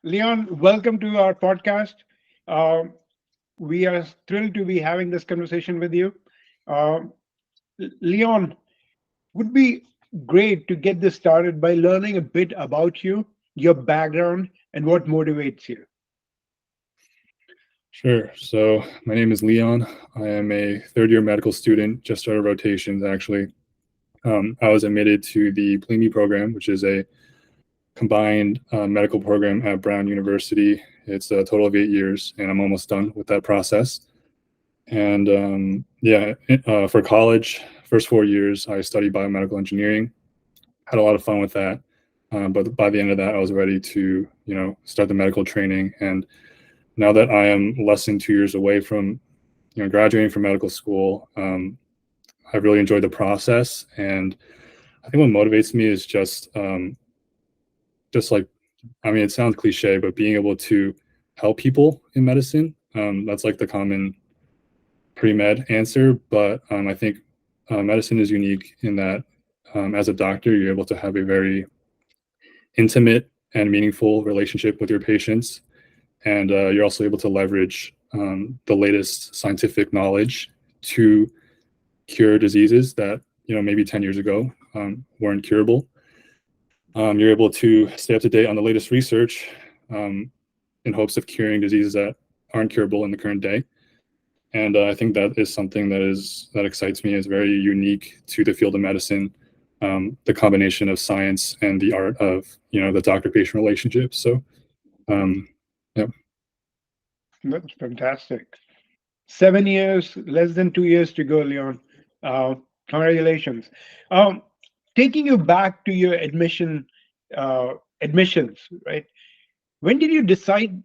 Leon, welcome to our podcast. Um, we are thrilled to be having this conversation with you. Um, Leon, would be great to get this started by learning a bit about you, your background, and what motivates you. Sure. So my name is Leon. I am a third year medical student, just started rotations actually. I was admitted to the PLME program, which is a combined medical program at Brown University. It's a total of 8 years, and I'm almost done with that process. And for college, first 4 years, I studied biomedical engineering. Had a lot of fun with that. But by the end of that, I was ready to, start the medical training. And now that I am less than 2 years away from, graduating from medical school, I really enjoyed the process. And I think what motivates me is just like, I mean, it sounds cliche, but being able to help people in medicine. That's like the common pre-med answer. But I think medicine is unique in that as a doctor, you're able to have a very intimate and meaningful relationship with your patients. And you're also able to leverage the latest scientific knowledge to cure diseases that maybe 10 years ago weren't curable. You're able to stay up to date on the latest research in hopes of curing diseases that aren't curable in the current day. And I think that is something that excites me, is very unique to the field of medicine, the combination of science and the art of the doctor-patient relationship. So yeah. That's fantastic. 7 years, less than 2 years to go, Leon. Congratulations. Um, Taking you back to your admissions, right? When did you decide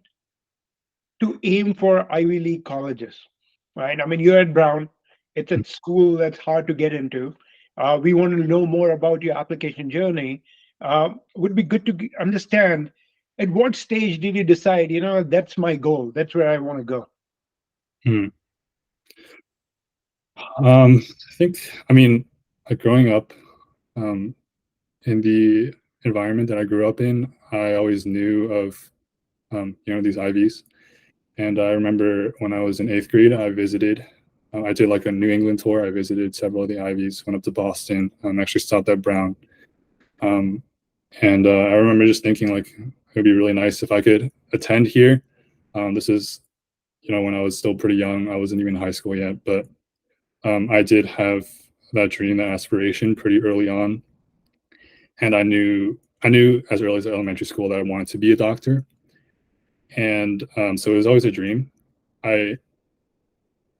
to aim for Ivy League colleges, right? I mean, you're at Brown. It's a school that's hard to get into. We want to know more about your application journey. Would be good to understand at what stage did you decide, that's my goal. That's where I want to go. Hmm. I think, like growing up um, in the environment that I grew up in, I always knew of, these Ivies. And I remember when I was in eighth grade, I did like a New England tour. I visited several of the Ivies, went up to Boston, actually stopped at Brown. Um, and I remember just thinking like, it would be really nice if I could attend here. This is, when I was still pretty young. I wasn't even in high school yet, but I did have that dream, that aspiration pretty early on. And I knew as early as elementary school that I wanted to be a doctor. And so it was always a dream. I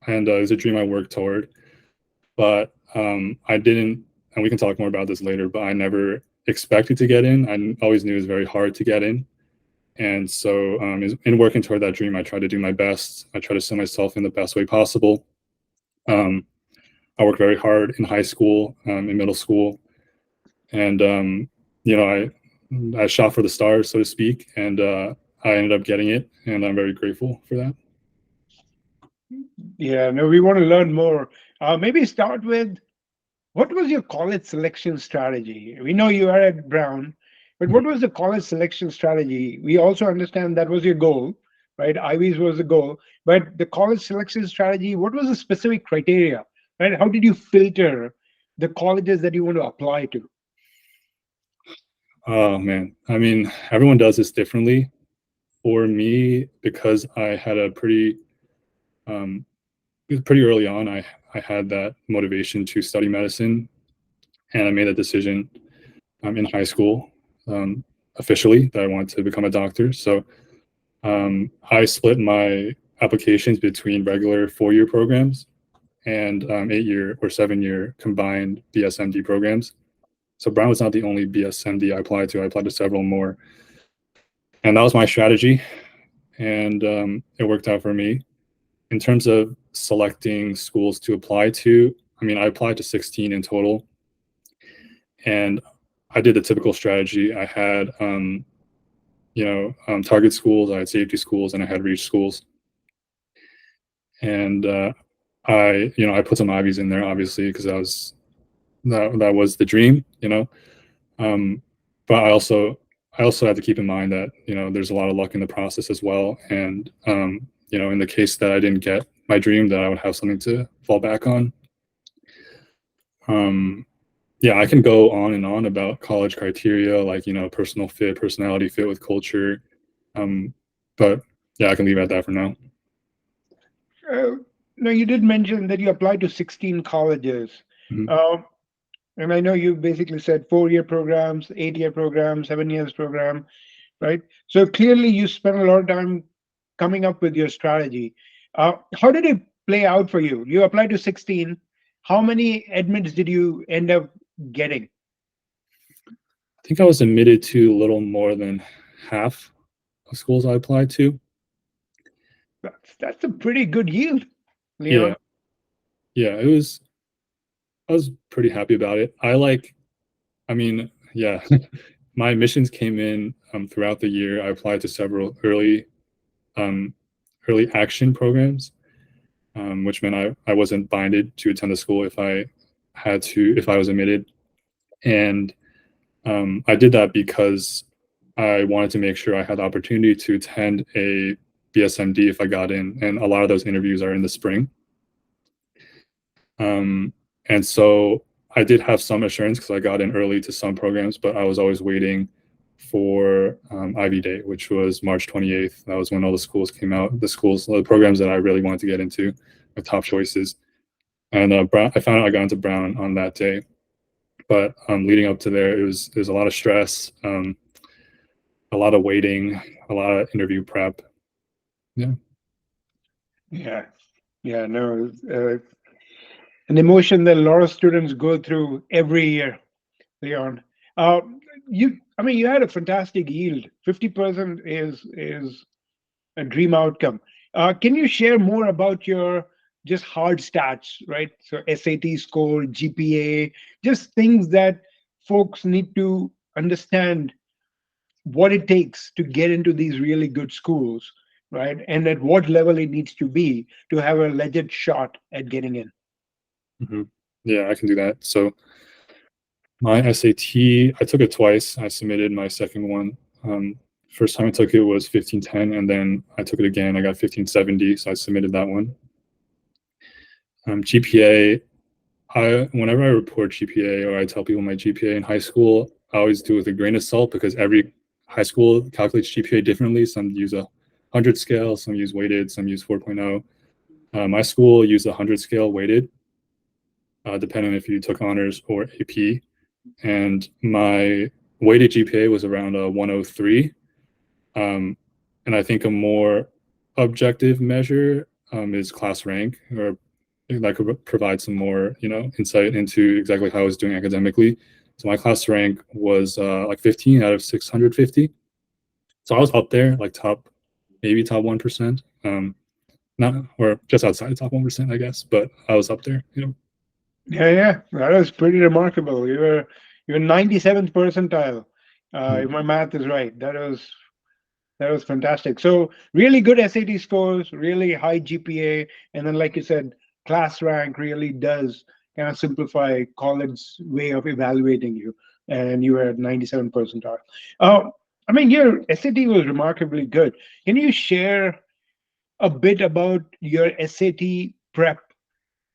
it was a dream I worked toward, but I didn't. And we can talk more about this later. But I never expected to get in. I always knew it was very hard to get in. And so, in working toward that dream, I tried to do my best. I tried to set myself in the best way possible. Um, I worked very hard in high school, in middle school, and you know, I shot for the stars, so to speak, and I ended up getting it, and I'm very grateful for that. Yeah, no, we want to learn more. Maybe start with what was your college selection strategy? We know you are at Brown, but what was the college selection strategy? We also understand that was your goal, right? Ivies was the goal, but the college selection strategy, what was the specific criteria, right? How did you filter the colleges that you want to apply to? Oh man, everyone does this differently. For me, because I had a um, pretty early on, I had that motivation to study medicine, and I made a decision in high school, um, officially, that I wanted to become a doctor. So I split my applications between regular 4 year programs and 8 year or 7 year combined BSMD programs. So Brown was not the only BSMD I applied to. I applied to several more, and that was my strategy, and it worked out for me. In terms of selecting schools to apply to, I applied to 16 in total, and I did the typical strategy. I had, target schools, I had safety schools, and I had reach schools. And I put some Ivies in there, obviously, because that was the dream. Um, but I also I also have to keep in mind that, there's a lot of luck in the process as well. And, in the case that I didn't get my dream, that I would have something to fall back on. Yeah, I can go on and on about college criteria, like, personal fit, personality fit with culture. But yeah, I can leave it at that for now. Uh, no, you did mention that you applied to 16 colleges. Mhm. Uh, and I know you basically said 4-year programs, 8-year programs, 7 years program, right? So clearly you spent a lot of time coming up with your strategy. How did it play out for you? You applied to 16. How many admits did you end up getting? I think I was admitted to a little more than half of schools I applied to. That's a pretty good yield, Yeah, Leon. yeah, I was pretty happy about it. I mean, yeah, my admissions came in throughout the year. I applied to several um, early action programs, which meant I wasn't binded to attend the school if I was admitted. And I did that because I wanted to make sure I had the opportunity to attend a BSMD if I got in, and a lot of those interviews are in the spring. Um, and so I did have some assurance because I got in early to some programs, but I was always waiting for Ivy Day, which was March 28th. That was when all the schools came out, the programs that I really wanted to get into, my top choices. And Brown, I found out I got into Brown on that day. But leading up to there, it was a lot of stress, a lot of waiting, a lot of interview prep. Yeah. Yeah, yeah, no, an emotion that a lot of students go through every year, Leon. Uh, I mean, you had a fantastic yield. 50% is a dream outcome. Can you share more about your just hard stats, right? So SAT score, GPA, just things that folks need to understand what it takes to get into these really good schools, right? And at what level it needs to be to have a legit shot at getting in. Hmm. Yeah, I can do that. So my SAT, I took it twice. I submitted my second one. First time I took it was 1510, and then I took it again. I got 1570, so I submitted that one. GPA, whenever I report GPA or I tell people my GPA in high school, I always do it with a grain of salt because every high school calculates GPA differently. Some use a 100 scale, some use weighted, some use 4.0. My school used a 100 scale weighted, depending if you took honors or AP. And my weighted GPA was around a 103. Um, and I think a more objective measure is class rank, or that could provide some more, insight into exactly how I was doing academically. So my class rank was like 15 out of 650. So I was up there, like maybe top 1%. Not or just outside the top 1%, I guess, but I was up there. Yeah, yeah, that was pretty remarkable. You were 97th percentile, Mhm. if my math is right. That was fantastic. So really good SAT scores, really high GPA, and then like you said, class rank really does kind of simplify college way of evaluating you. And you were at 97 percentile. Uh, I mean, your SAT was remarkably good. Can you share a bit about your SAT prep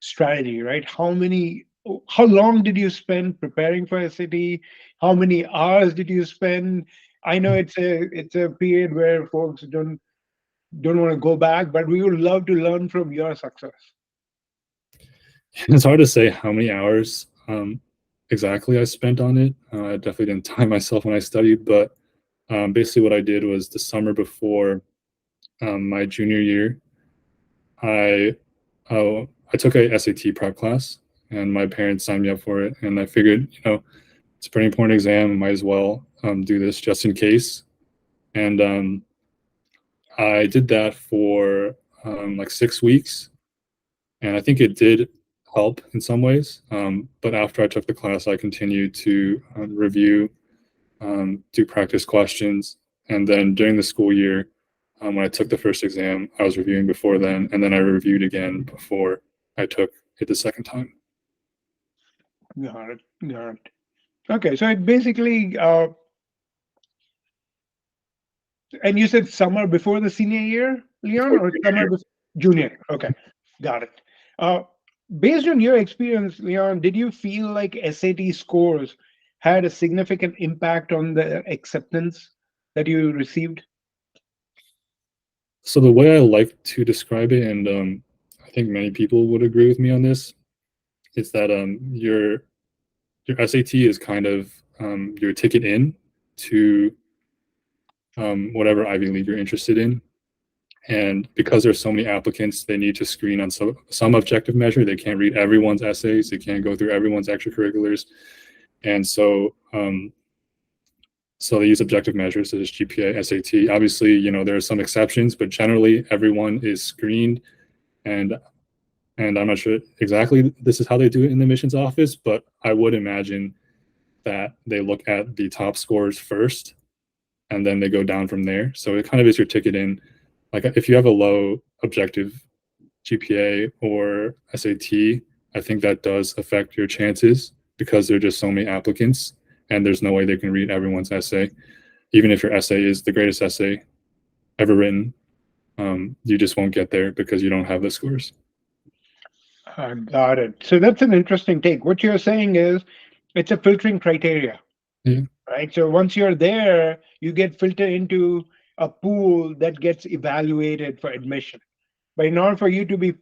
strategy, right? How long did you spend preparing for SAT? How many hours did you spend? I know it's a period where folks don't want to go back, but we would love to learn from your success. It's hard to say how many hours exactly I spent on it. I definitely didn't time myself when I studied, but basically what I did was the summer before my junior year, I I took a SAT prep class, and my parents signed me up for it, and I figured, it's a pretty important exam. I might as well do this just in case. And I did that for like 6 weeks, and I think it did help in some ways. But after I took the class, I continued to review, do practice questions, and then during the school year, when I took the first exam, I was reviewing before then, and then I reviewed again before I took it the second time. Got it. Got it. Okay, so it basically And you said summer before the senior year, Leon, before or junior summer year. before junior? Okay, got it. Uh, Based on your experience, Leon, did you feel like SAT scores had a significant impact on the acceptance that you received? So the way I like to describe it, and I think many people would agree with me on this, is that your SAT is kind of your ticket in to whatever Ivy League you're interested in. And because there's so many applicants, they need to screen on some objective measure. They can't read everyone's essays. They can't go through everyone's extracurriculars. And so they use objective measures such as GPA, SAT. Obviously, there are some exceptions, but generally everyone is screened. And and I'm not sure exactly this is how they do it in the admissions office, but I would imagine that they look at the top scores first and then they go down from there. So it kind of is your ticket in. Like if you have a low objective GPA or SAT, I think that does affect your chances because there are just so many applicants and there's no way they can read everyone's essay. Even if your essay is the greatest essay ever written, you just won't get there because you don't have the scores. Got it. So that's an interesting take. What you're saying is it's a filtering criteria, Yeah. right? So once you're there, you get filtered into a pool that gets evaluated for admission. But in order for you to be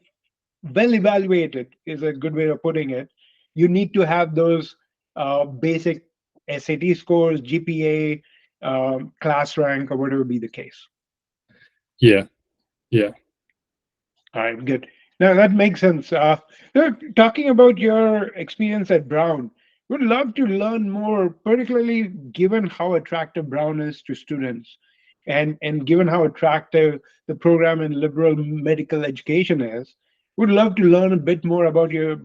well evaluated, is a good way of putting it, you need to have those basic SAT scores, GPA, class rank, or whatever be the case. Yeah. Yeah. All right, good. Now that makes sense. Talking about your experience at Brown, would love to learn more, particularly given how attractive Brown is to students, and given how attractive the program in liberal medical education is. Would love to learn a bit more about your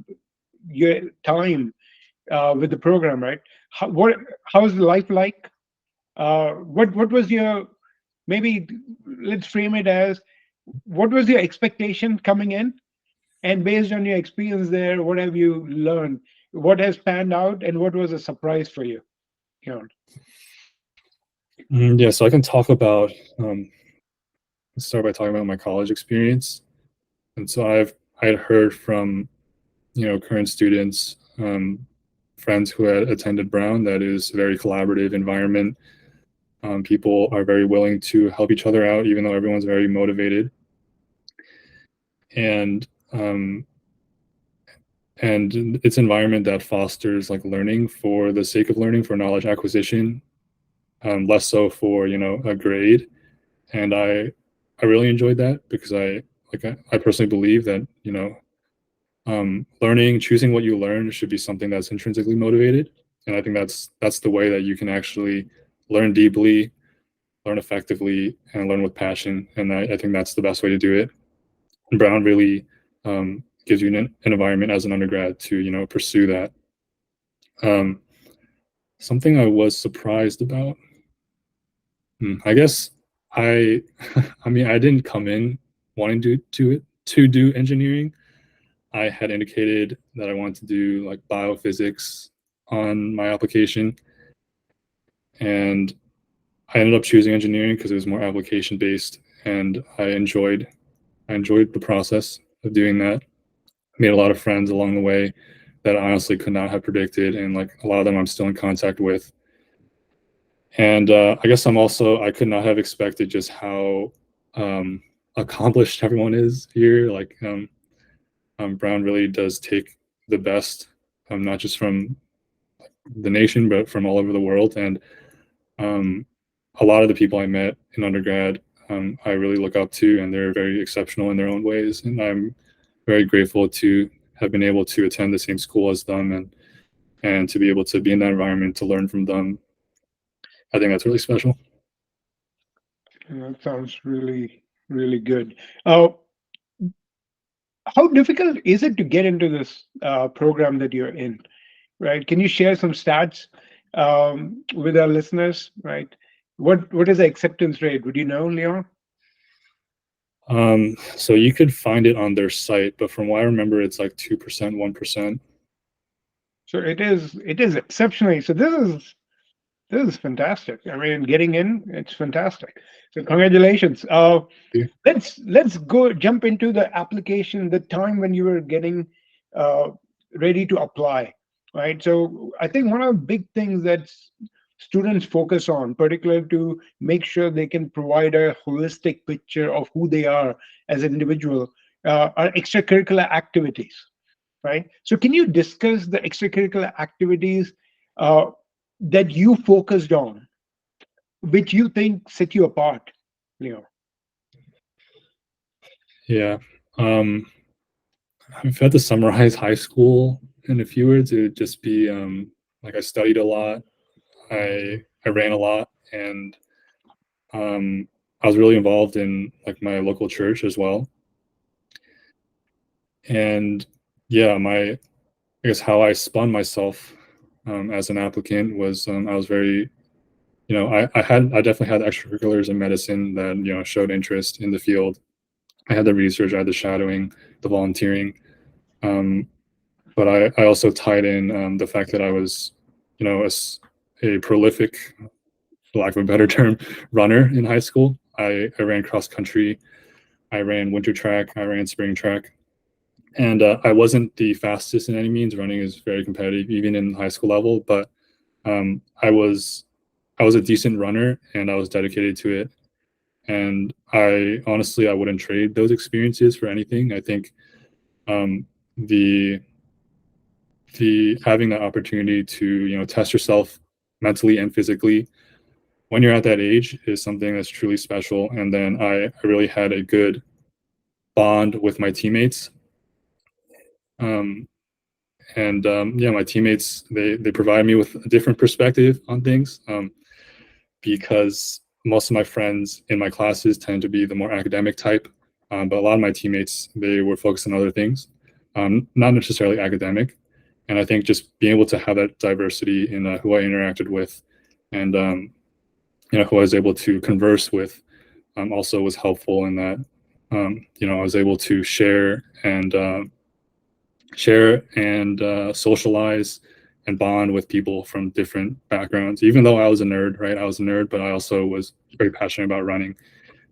time with the program. Right? How's life like? What was your, maybe let's frame it as, what was your expectation coming in, and based on your experience there, what have you learned? What has panned out, and what was a surprise for you? You know, Yeah. So I can talk about, start by talking about my college experience. And so I had heard from, current students, friends who had attended Brown, that is a very collaborative environment. People are very willing to help each other out, even though everyone's very motivated. And and it's an environment that fosters like learning for the sake of learning, for knowledge acquisition, less so for a grade. And I really enjoyed that because I personally believe that learning, choosing what you learn should be something that's intrinsically motivated. And I think that's the way that you can actually learn deeply, learn effectively, and learn with passion. And I think that's the best way to do it. And Brown really gives you an environment as an undergrad to pursue that. Um, Something I was surprised about. I guess I I mean I didn't come in wanting to do engineering. I had indicated that I wanted to do like biophysics on my application, and I ended up choosing engineering because it was more application based, and I enjoyed the process of doing that. I made a lot of friends along the way that I honestly could not have predicted, and like a lot of them I'm still in contact with. And I guess I could not have expected just how accomplished everyone is here. Like Brown really does take the best, not just from the nation, but from all over the world. And um, a lot of the people I met in undergrad, I really look up to, and they're very exceptional in their own ways. And I'm very grateful to have been able to attend the same school as them, and to be able to be in that environment to learn from them. I think that's really special. that sounds really, really good. Uh, how difficult is it to get into this program that you're in? Right? Can you share some stats with our listeners? Right? What is the acceptance rate? Would you know, Leon? So you could find it on their site, but from what I remember, it's like 2%, 1%. So it is exceptionally. So this is This is fantastic. I mean, getting in, it's fantastic. So congratulations. Yeah. Let's go jump into the application, the time when you were getting uh, ready to apply, right? So I think one of the big things that students focus on, particularly to make sure they can provide a holistic picture of who they are as an individual, are extracurricular activities, right? So can you discuss the extracurricular activities uh, that you focused on, which you think set you apart, Leo? Yeah. Um, if I had to summarize high school in a few words, it would just be like I studied a lot, I ran a lot, and I was really involved in like my local church as well. And yeah, my I guess how I spun myself as an applicant was I was very I definitely had extracurriculars in medicine that showed interest in the field. I had the research, I had the shadowing, the volunteering, um, but I also tied in the fact that I was a prolific, for lack of a better term, runner in high school. I ran cross country, I ran winter track, I ran spring track, and I wasn't the fastest in any means. Running is very competitive, even in high school level, but um, I was I was a decent runner and I was dedicated to it. And I honestly I wouldn't trade those experiences for anything. I think um, the the having that opportunity to test yourself mentally and physically when you're at that age is something that's truly special. And then I really had a good bond with my teammates. Um, and yeah, my teammates they provide me with a different perspective on things because most of my friends in my classes tend to be the more academic type, but a lot of my teammates they were focused on other things, not necessarily academic. And I think just being able to have that diversity in who I interacted with, and who I was able to converse with, also was helpful in that. I was able to socialize and bond with people from different backgrounds. Even though I was a nerd, right? I was a nerd, but I also was very passionate about running.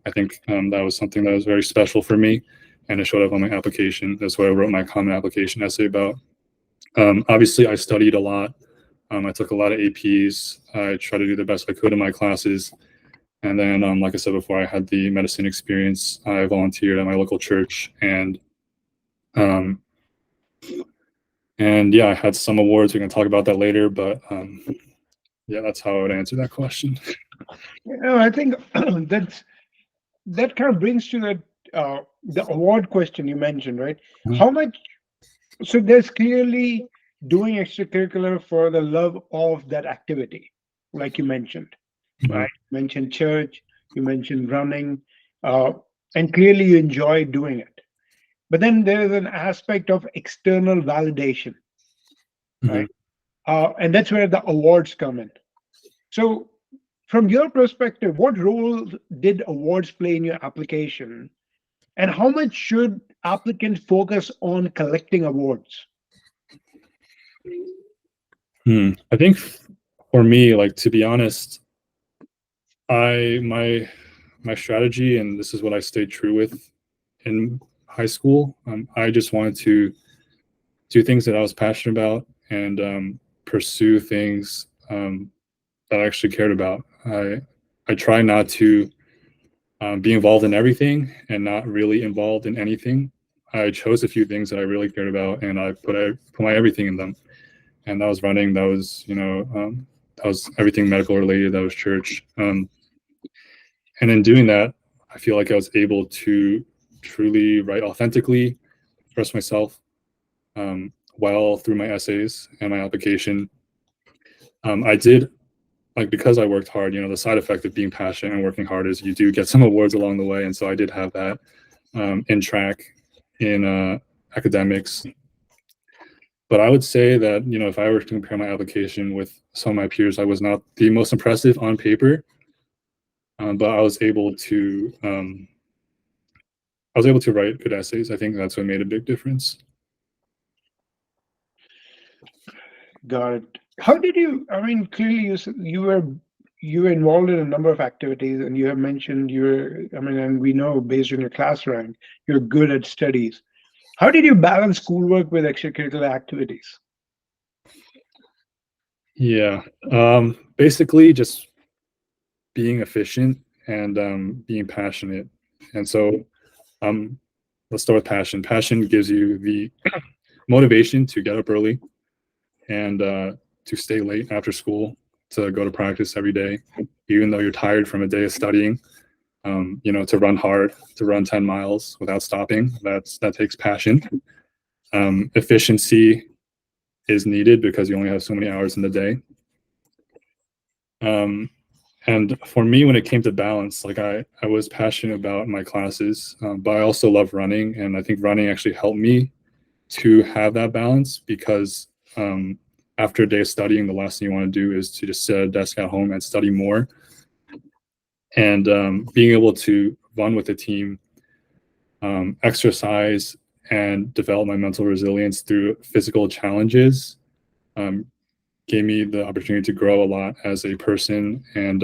I think that was something that was very special for me, and it showed up on my application. That's what I wrote my common application essay about. Obviously, I studied a lot. I took a lot of APs. I tried to do the best I could in my classes. And then, like I said before, I had the medicine experience. I volunteered at my local church, um, and yeah, I had some awards. We can talk about that later, but yeah, that's how I would answer that question. I think that's that kind of brings to the award question you mentioned, right? How much? So there's clearly doing extracurricular for the love of that activity, like you mentioned, Mhm. right? You mentioned church, you mentioned running, uh, and clearly you enjoy doing it. But then there is an aspect of external validation, right? Mhm. And that's where the awards come in. So, from your perspective, what role did awards play in your application, and how much should applicants focus on collecting awards? I think for me, like to be honest, I my strategy, and this is what I stayed true with in high school. I just wanted to do things that I was passionate about and pursue things that I actually cared about. I try not to be involved in everything and not really involved in anything. I chose a few things that I really cared about, and I put my everything in them. And that was running. That was everything medical related. That was church. And in doing that, I feel like I was able to truly write authentically, express myself well through my essays and my application. I did like because I worked hard. The side effect of being passionate and working hard is you do get some awards along the way, and so I did have that in track, in academics. But I would say that if I were to compare my application with some of my peers, I was not the most impressive on paper, but I was able to write good essays. I think that's what made a big difference. Got it. How did you? I mean, clearly you were involved in a number of activities, and you have mentioned you're. I mean, and we know based on your class rank, you're good at studies. How did you balance schoolwork with extracurricular activities? Yeah. Basically just being efficient and being passionate. And so um, let's start with passion. Passion gives you the motivation to get up early and to stay late after school to go to practice every day, even though you're tired from a day of studying. To run hard, to run 10 miles without stopping. That takes passion. Efficiency is needed because you only have so many hours in the day. Um, and for me, when it came to balance, like I was passionate about my classes, but I also love running. And I think running actually helped me to have that balance because after a day of studying, the last thing you want to do is to just sit at a desk at home and study more. And being able to run with a team, exercise, and develop my mental resilience through physical challenges um, gave me the opportunity to grow a lot as a person, and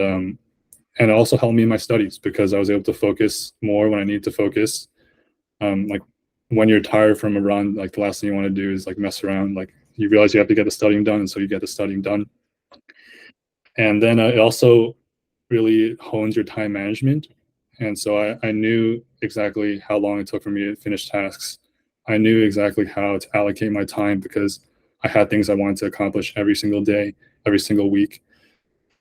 it also helped me in my studies because I was able to focus more when I needed to focus. Like when you're tired from a run, like the last thing you want to do is like mess around. Like you realize you have to get the studying done, and so you get the studying done. And then it also really hones your time management. And so I knew exactly how long it took for me to finish tasks. I knew exactly how to allocate my time because I had things I wanted to accomplish every single day, every single week.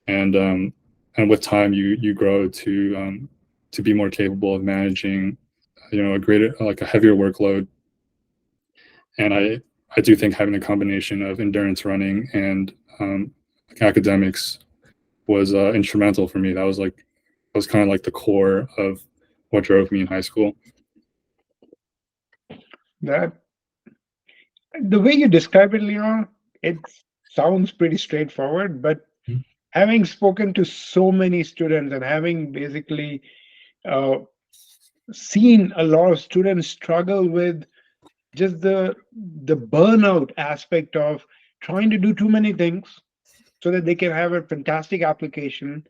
And with time, you grow to be more capable of managing, a greater, like a heavier workload. And I do think having a combination of endurance running and academics was instrumental for me. That was kind of like the core of what drove me in high school. That the way you describe it, Leon, it sounds pretty straightforward. But having spoken to so many students and having basically uh, seen a lot of students struggle with just the burnout aspect of trying to do too many things so that they can have a fantastic application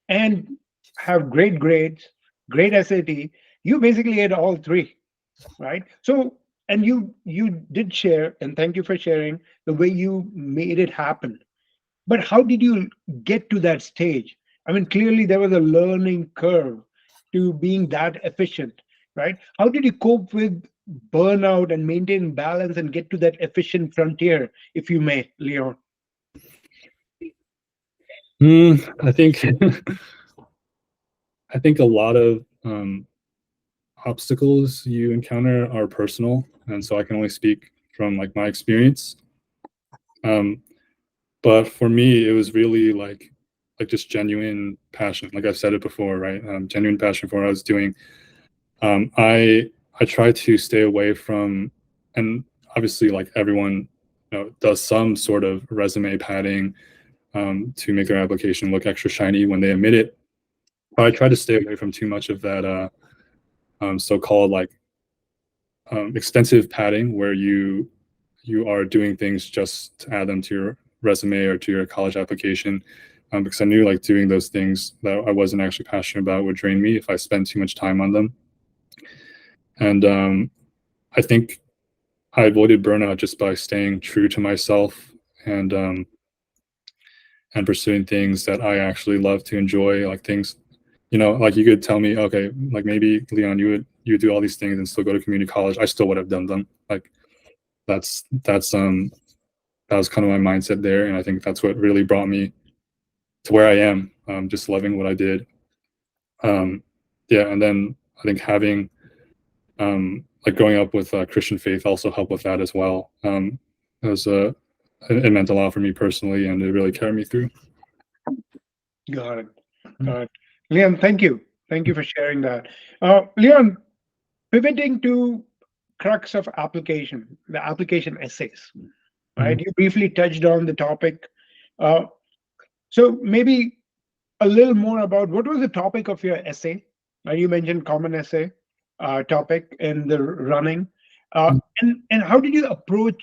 and have great grades, great SAT. You basically had all three, right? So, and you did share, and thank you for sharing the way you made it happen. But how did you get to that stage? I mean, clearly there was a learning curve to being that efficient, right? How did you cope with burnout and maintain balance and get to that efficient frontier, if you may, Leon? I think I think a lot of obstacles you encounter are personal, and so I can only speak from like my experience. Um, but for me, it was really like just genuine passion. Like I've said it before, right? Genuine passion for what I was doing. I try to stay away from, and obviously, like everyone, does some sort of resume padding to make their application look extra shiny when they admit it. But I try to stay away from too much of that so-called like extensive padding, where you are doing things just to add them to your resume or to your college application. Because I knew like doing those things that I wasn't actually passionate about would drain me if I spent too much time on them. And I think I avoided burnout just by staying true to myself and um, and pursuing things that I actually love to enjoy, like things, like you could tell me, okay, like maybe Leon, you would do all these things and still go to community college. I still would have done them. Like that's that was kind of my mindset there, and I think that's what really brought me to where I am, just loving what I did. Um, yeah, and then I think having like growing up with Christian faith also helped with that as well. It was it meant a lot for me personally, and it really carried me through. Got it. Got it. Leon, thank you. Thank you for sharing that. Leon, pivoting to crux of application, the application essays, right? Mhm. You briefly touched on the topic. Uh, so maybe a little more about what was the topic of your essay? You mentioned common essay topic in the running. Uh, and how did you approach?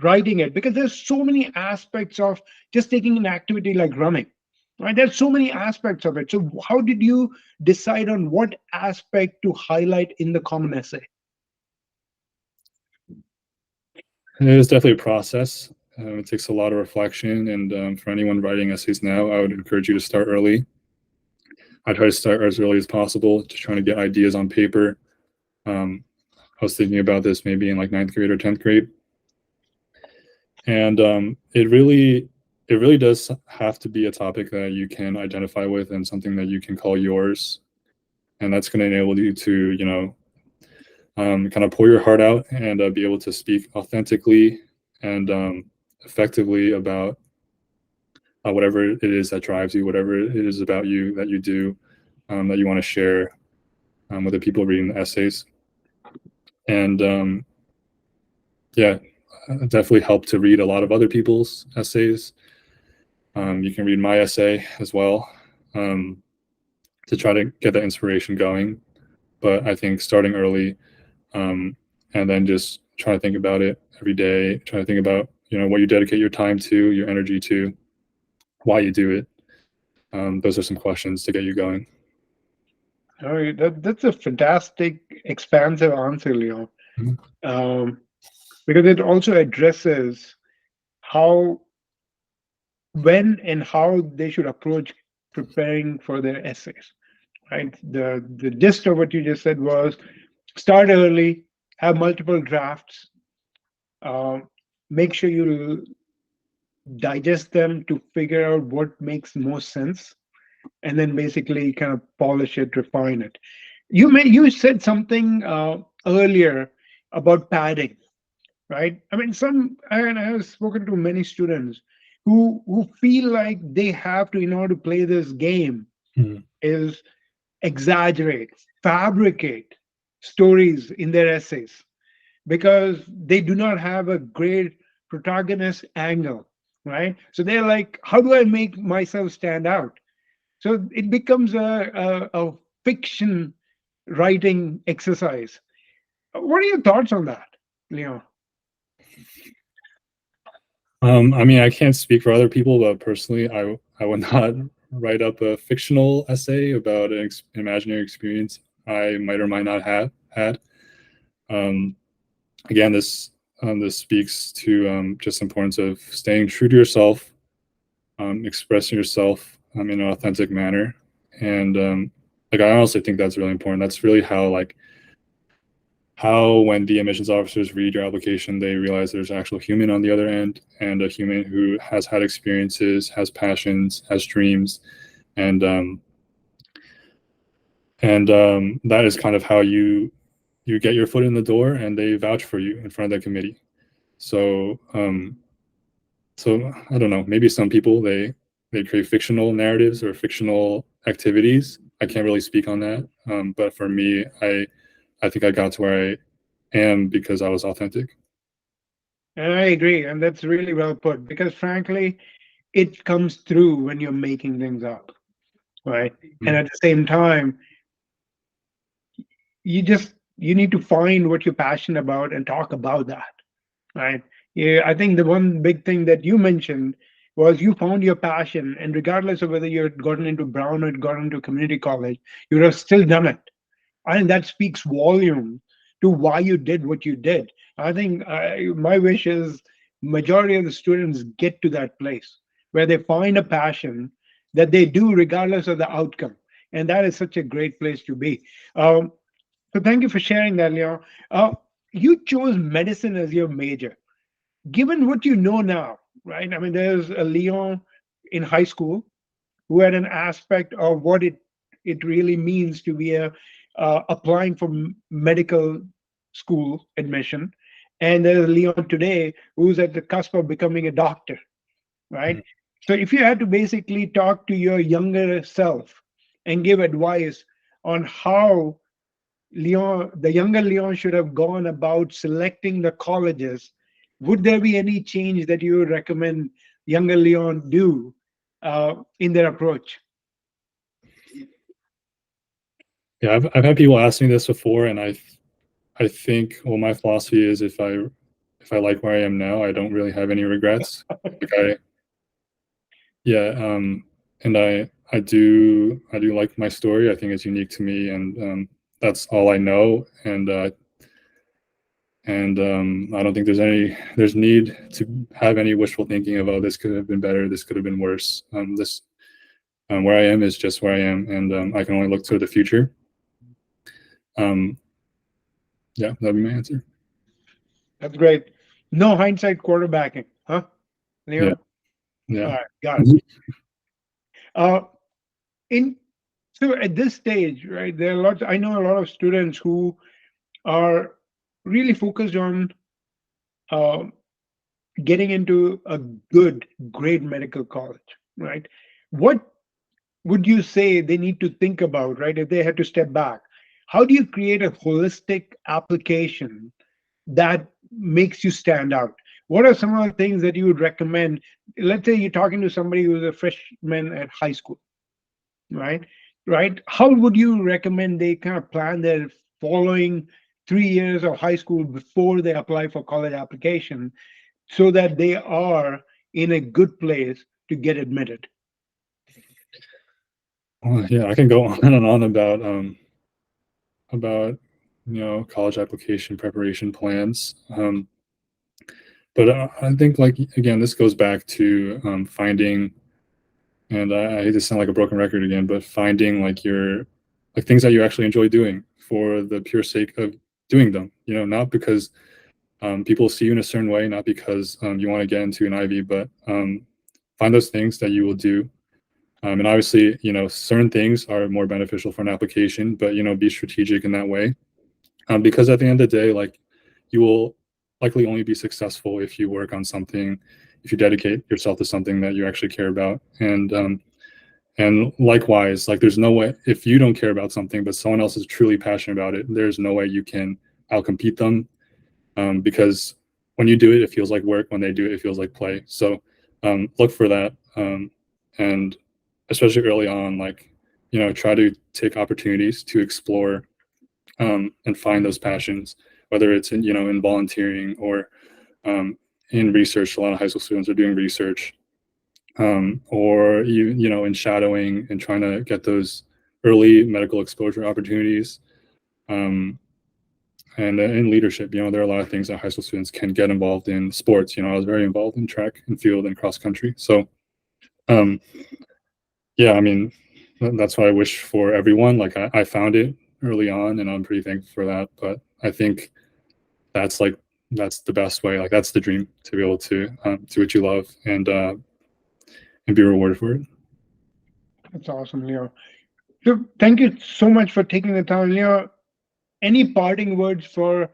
writing it? Because there's so many aspects of just taking an activity like running, right? There's so many aspects of it. So how did you decide on what aspect to highlight in the common essay? It is definitely a process. It takes a lot of reflection, and for anyone writing essays now, I would encourage you to start early. I try to start as early as possible, just trying to get ideas on paper. I was thinking about this maybe in like ninth grade or 10th grade, and it really does have to be a topic that you can identify with and something that you can call yours, and that's going to enable you to kind of pour your heart out and be able to speak authentically and effectively about whatever it is that drives you, whatever it is about you that you do, that you want to share with the people reading the essays. And yeah, definitely help to read a lot of other people's essays. You can read my essay as well, to try to get that inspiration going. But I think starting early, and then just trying to think about it every day, trying to think about what you dedicate your time to, your energy to, why you do it. Those are some questions to get you going. All right, that's a fantastic, expansive answer, Leo. Mhm. Because it also addresses how, when, and how they should approach preparing for their essays. Right. The gist of what you just said was start early, have multiple drafts, uh, make sure you digest them to figure out what makes most sense, and then basically kind of polish it, refine it. You said something earlier about padding, right? I mean, and I have spoken to many students who feel like they have to, in order to play this game, Mhm. is exaggerate, fabricate stories in their essays because they do not have a great protagonist angle, right? So they're like, how do I make myself stand out? So it becomes a fiction writing exercise. What are your thoughts on that, Leon? I mean, I can't speak for other people, but personally, I would not write up a fictional essay about an imaginary experience I might or might not have had. Um, Again, this speaks to just the importance of staying true to yourself, expressing yourself in an authentic manner, and like I honestly think that's really important. That's really how when the admissions officers read your application, they realize there's an actual human on the other end, and a human who has had experiences, has passions, has dreams, and that is kind of how you get your foot in the door, and they vouch for you in front of the committee. So so I don't know. Maybe some people they create fictional narratives or fictional activities. I can't really speak on that, but for me, I think I got to where I am because I was authentic. And I agree, and that's really well put because frankly, it comes through when you're making things up, right? And at the same time, you need to find what you're passionate about and talk about that, right? Yeah, I think the one big thing that you mentioned was you found your passion, and regardless of whether you had gotten into Brown or had gotten into community college, you would have still done it. I think that speaks volume to why you did what you did. I think my wish is majority of the students get to that place where they find a passion that they do regardless of the outcome, and that is such a great place to be. So thank you for sharing that, Leon. You chose medicine as your major. Given what you know now, right? I mean, there's a Leon in high school who had an aspect of what it really means to be a applying for medical school admission, and there's Leon today who's at the cusp of becoming a doctor, right? So if you had to basically talk to your younger self and give advice on how the younger Leon should have gone about selecting the colleges, would there be any change that you would recommend younger Leon do in their approach? Yeah, I've had people ask me this before, and I think, well, my philosophy is if I like where I am now, I don't really have any regrets. Like yeah, and I do like my story. I think it's unique to me, and that's all I know. And I don't think there's need to have any wishful thinking of, oh, this could have been better, this could have been worse. This Where I am is just where I am, and I can only look to the future. Um, yeah, that'd be my answer. That's great. No hindsight quarterbacking, huh, Yeah, Leon? All yeah. right, got it. Uh, in so at this stage, right? There are lots. I know a lot of students who are really focused on uh, getting into a good, great medical college, right? What would you say they need to think about, right? If they had to step back, how do you create a holistic application that makes you stand out? What are some of the things that you would recommend? Let's say you're talking to somebody who's a freshman at high school, right? Right? How would you recommend they kind of plan their following 3 years of high school before they apply for college application so that they are in a good place to get admitted? Well, yeah, I can go on and on about college application preparation plans. But I think, like, again, this goes back to finding, and I hate to sound like a broken record again, but finding like things that you actually enjoy doing for the pure sake of doing them. Not because people see you in a certain way, not because you want to get into an Ivy, but find those things that you will do. And obviously, certain things are more beneficial for an application, but be strategic in that way. Because at the end of the day, like, you will likely only be successful if you work on something, if you dedicate yourself to something that you actually care about. And likewise, like, there's no way, if you don't care about something but someone else is truly passionate about it, there's no way you can outcompete them, because when you do it, it feels like work. When they do it, it feels like play. So look for that, and especially early on, like, try to take opportunities to explore and find those passions, whether it's in volunteering or in research. A lot of high school students are doing research, or in shadowing and trying to get those early medical exposure opportunities. And in leadership, there are a lot of things that high school students can get involved in. Sports, I was very involved in track and field and cross country. So um, yeah, I mean, that's what I wish for everyone. Like, I found it early on, and I'm pretty thankful for that. But I think that's that's the best way. Like, that's the dream, to be able to do what you love and be rewarded for it. That's awesome, Leo. So thank you so much for taking the time, Leo. Any parting words for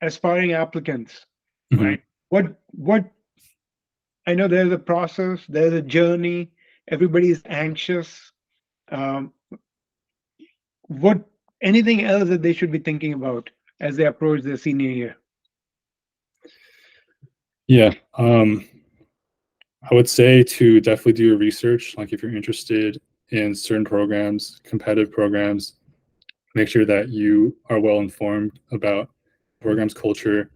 aspiring applicants, Mhm. right? What I know there's a process, there's a journey, everybody's anxious. Um, what anything else that they should be thinking about as they approach their senior year? Yeah, I would say to definitely do your research. Like, if you're interested in certain programs, competitive programs, make sure that you are well informed about programs culture,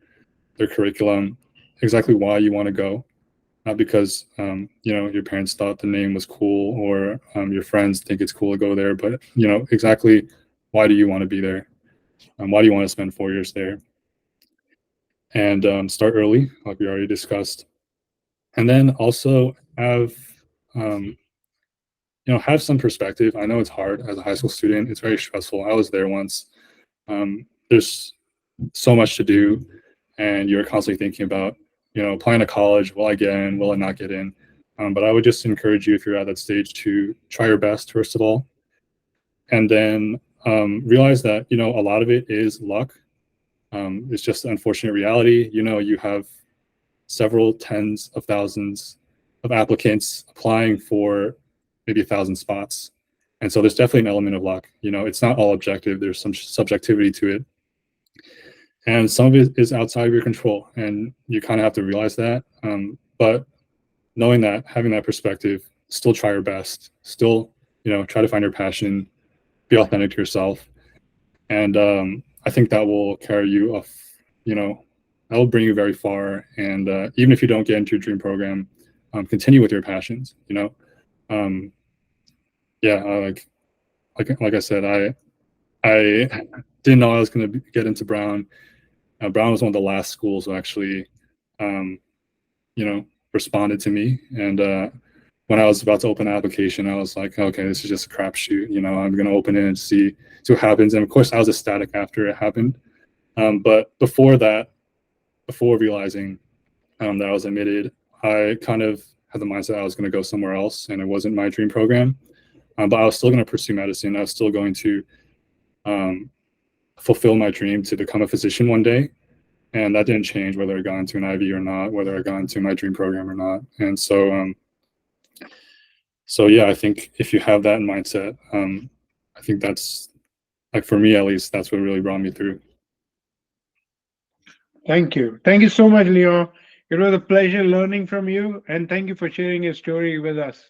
their curriculum, exactly why you want to go. Not because your parents thought the name was cool, or your friends think it's cool to go there, but exactly why do you want to be there? Why do you want to spend 4 years there? And start early, like we already discussed, and then also um, have some perspective. I know it's hard as a high school student. It's very stressful. I was there once. There's so much to do, and you're constantly thinking about, applying to college. Will I get in? Will I not get in? But I would just encourage you, if you're at that stage, to try your best, first of all, and then realize that, a lot of it is luck. It's just an unfortunate reality. You have several tens of thousands of applicants applying for maybe 1,000 spots. And so there's definitely an element of luck. It's not all objective. There's some subjectivity to it. And some of it is outside of your control. And you kind of have to realize that. But knowing that, having that perspective, still try your best, still, try to find your passion, be authentic to yourself. And I think that will carry you, you know, that'll bring you very far. And even if you don't get into your dream program, continue with your passions. Um, yeah, like I said, I didn't know I was going to get into Brown. Brown was one of the last schools who actually, um, responded to me. And when I was about to open an application, I was like, okay, this is just a crapshoot. I'm going to open it and see what happens. And of course, I was ecstatic after it happened. But before that, before realizing that I was admitted, I kind of had the mindset I was going to go somewhere else, and it wasn't my dream program. But I was still going to pursue medicine. I was still going to fulfill my dream to become a physician one day. And that didn't change whether I got into an IV or not, whether I got into my dream program or not. And so yeah, I think if you have that mindset, I think that's, like, for me at least, that's what really brought me through. Thank you. Thank you so much, Leon. It was a pleasure learning from you, and thank you for sharing your story with us.